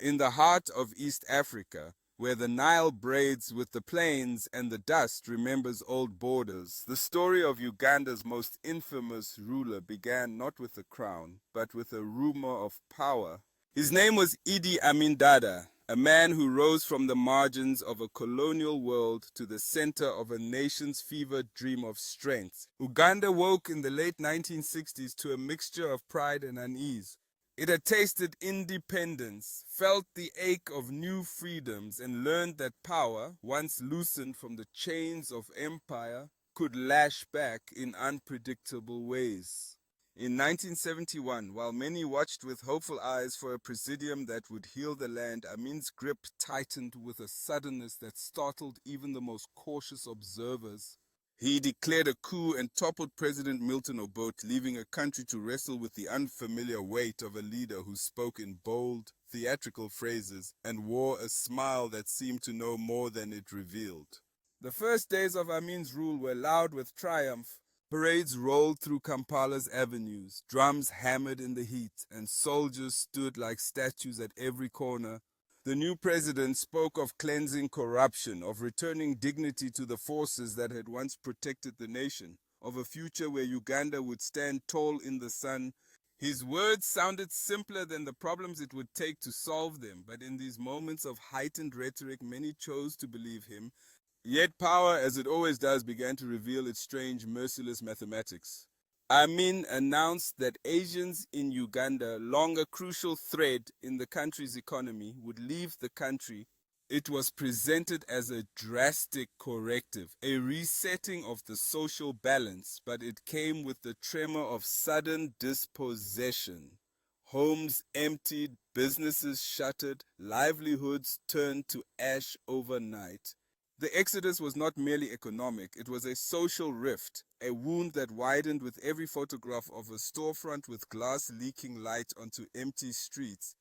In the heart of East Africa, where the Nile braids with the plains and the dust remembers old borders, the story of Uganda's most infamous ruler began not with a crown, but with a rumor of power. His name was Idi Amin Dada, a man who rose from the margins of a colonial world to the center of a nation's fevered dream of strength. Uganda woke in the late 1960s to a mixture of pride and unease. It had tasted independence, felt the ache of new freedoms, and learned that power, once loosened from the chains of empire, could lash back in unpredictable ways. In 1971, while many watched with hopeful eyes for a presidium that would heal the land, Amin's grip tightened with a suddenness that startled even the most cautious observers. He declared a coup and toppled President Milton Obote, leaving a country to wrestle with the unfamiliar weight of a leader who spoke in bold, theatrical phrases and wore a smile that seemed to know more than it revealed. The first days of Amin's rule were loud with triumph. Parades rolled through Kampala's avenues, drums hammered in the heat, and soldiers stood like statues at every corner. The new president spoke of cleansing corruption, of returning dignity to the forces that had once protected the nation, of a future where Uganda would stand tall in the sun. His words sounded simpler than the problems it would take to solve them, but in these moments of heightened rhetoric, many chose to believe him. Yet power, as it always does, began to reveal its strange, merciless mathematics. Amin announced that Asians in Uganda, long a crucial thread in the country's economy, would leave the country. It was presented as a drastic corrective, a resetting of the social balance, but it came with the tremor of sudden dispossession. Homes emptied, businesses shuttered, livelihoods turned to ash overnight. The exodus was not merely economic, it was a social rift, a wound that widened with every photograph of a storefront with glass leaking light onto empty streets.